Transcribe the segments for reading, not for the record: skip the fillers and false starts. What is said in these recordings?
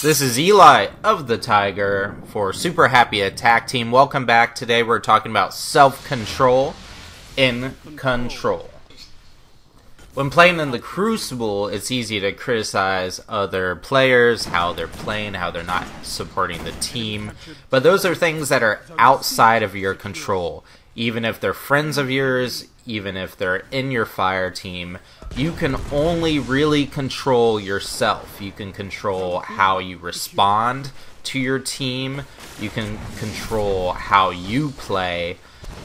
This is Eli of the Tiger for Super Happy Attack Team. Welcome back. Today we're talking about self-control in Control. When playing in the Crucible, it's easy to criticize other players, how they're playing, how they're not supporting the team. But those are things that are outside of your control. Even if they're friends of yours, even if they're in your fire team, you can only really control yourself. You can control how you respond to your team. You can control how you play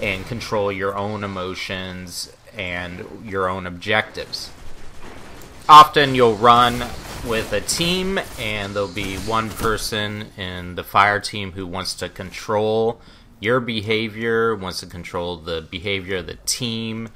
and control your own emotions and your own objectives. Often you'll run with a team and there'll be one person in the fire team who wants to control your behavior, wants to control the behavior of the team,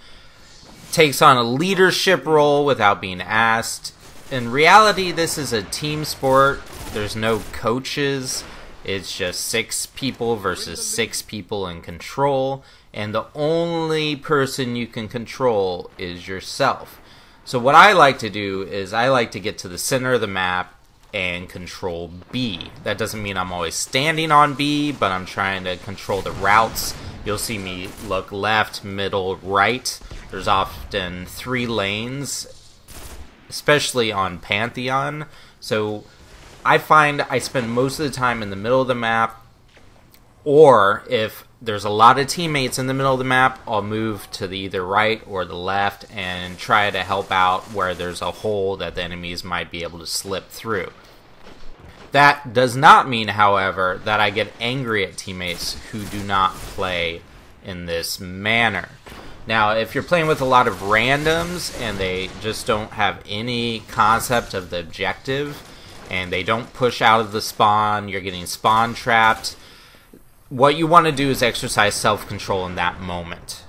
takes on a leadership role without being asked. In reality, this is a team sport. There's no coaches. It's just 6 people versus 6 people in control, and the only person you can control is yourself. So what I like to do is I like to get to the center of the map and control B. That doesn't mean I'm always standing on B, but I'm trying to control the routes. You'll see me look left, middle, right. There's often 3 lanes, especially on Pantheon. So I find I spend most of the time in the middle of the map, or if there's a lot of teammates in the middle of the map, I'll move to the either right or the left and try to help out where there's a hole that the enemies might be able to slip through. That does not mean, however, that I get angry at teammates who do not play in this manner. Now, if you're playing with a lot of randoms and they just don't have any concept of the objective and they don't push out of the spawn, you're getting spawn trapped, what you want to do is exercise self-control in that moment.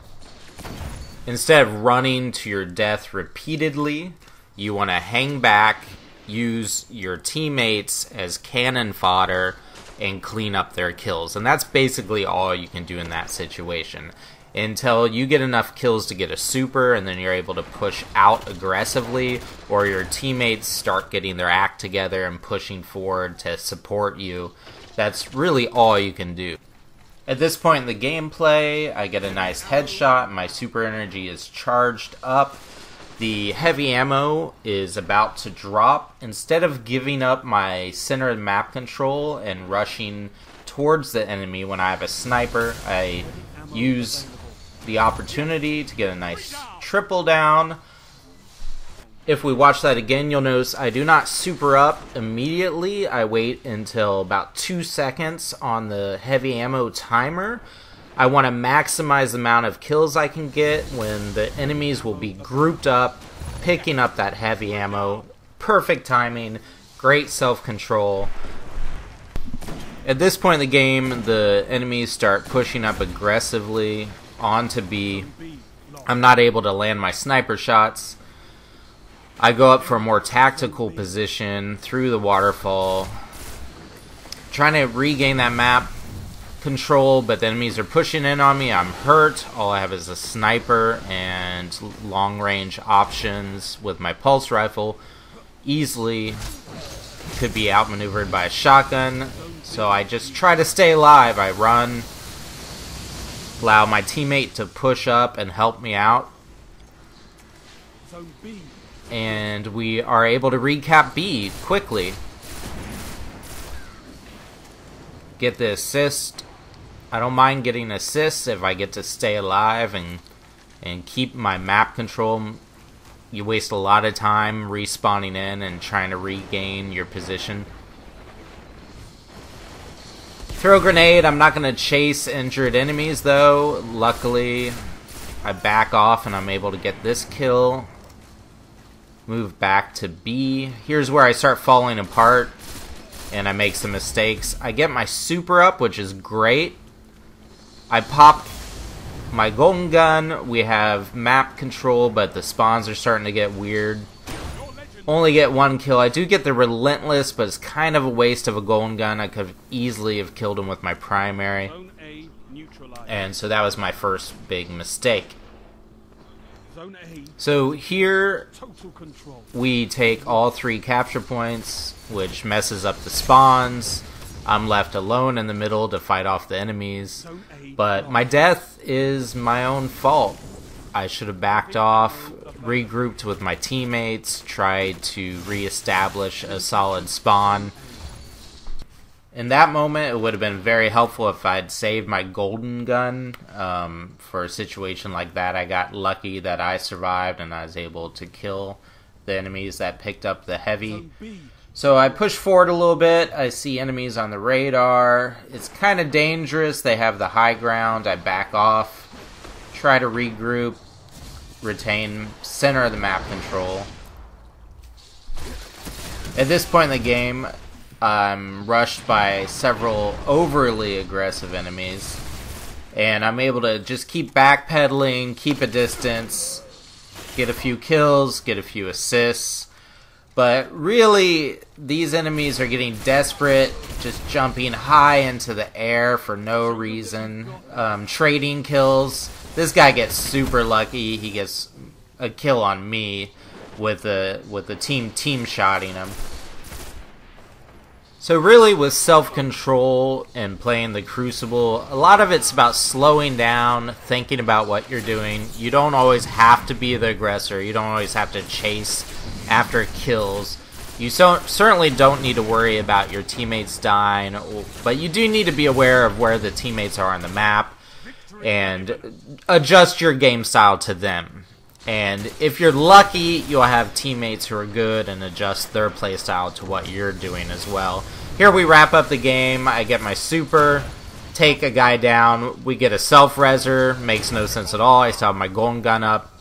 Instead of running to your death repeatedly, you want to hang back, use your teammates as cannon fodder, and clean up their kills. And that's basically all you can do in that situation. Until you get enough kills to get a super, and then you're able to push out aggressively, or your teammates start getting their act together and pushing forward to support you. That's really all you can do. At this point in the gameplay, I get a nice headshot, my super energy is charged up. The heavy ammo is about to drop. Instead of giving up my center of map control and rushing towards the enemy when I have a sniper, I use the opportunity to get a nice triple down. If we watch that again, you'll notice I do not super up immediately. I wait until about 2 seconds on the heavy ammo timer. I want to maximize the amount of kills I can get when the enemies will be grouped up, picking up that heavy ammo. Perfect timing, great self-control. At this point in the game, the enemies start pushing up aggressively onto B. I'm not able to land my sniper shots. I go up for a more tactical position through the waterfall, trying to regain that map control, but the enemies are pushing in on me. I'm hurt. All I have is a sniper and long range options with my pulse rifle. Easily could be outmaneuvered by a shotgun, so I just try to stay alive. I run, allow my teammate to push up and help me out, and we are able to recap B quickly. Get the assist. I don't mind getting assists if I get to stay alive and keep my map control. You waste a lot of time respawning in and trying to regain your position. Throw a grenade. I'm not going to chase injured enemies though. Luckily, I back off and I'm able to get this kill. Move back to B. Here's where I start falling apart and I make some mistakes. I get my super up, which is great. I pop my golden gun. We have map control, but the spawns are starting to get weird. Only get 1 kill. I do get the relentless, but it's kind of a waste of a golden gun. I could easily have killed him with my primary. And so that was my first big mistake. So here we take all 3 capture points. which messes up the spawns. I'm left alone in the middle to fight off the enemies, but my death is my own fault. I should have backed off, regrouped with my teammates, tried to re-establish a solid spawn. In that moment, it would have been very helpful if I'd saved my golden gun for a situation like that. I got lucky that I survived and I was able to kill the enemies that picked up the heavy. So I push forward a little bit. I see enemies on the radar. It's kind of dangerous. They have the high ground. I back off, try to regroup, retain center of the map control. At this point in the game, I'm rushed by several overly aggressive enemies, and I'm able to just keep backpedaling, keep a distance, get a few kills, get a few assists. But really, these enemies are getting desperate, just jumping high into the air for no reason, trading kills. This guy gets super lucky. He gets a kill on me with the team shotting him. So really, with self-control and playing the Crucible, a lot of it's about slowing down, thinking about what you're doing. You don't always have to be the aggressor. You don't always have to chase after kills. You certainly don't need to worry about your teammates dying, but you do need to be aware of where the teammates are on the map and adjust your game style to them. And if you're lucky, you'll have teammates who are good and adjust their playstyle to what you're doing as well. Here we wrap up the game. I get my super, take a guy down. We get a self-reser. Makes no sense at all. I still have my golden gun up.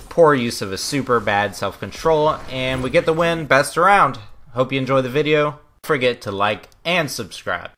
Poor use of a super, bad self-control. And we get the win. Best around. Hope you enjoy the video. Don't forget to like and subscribe.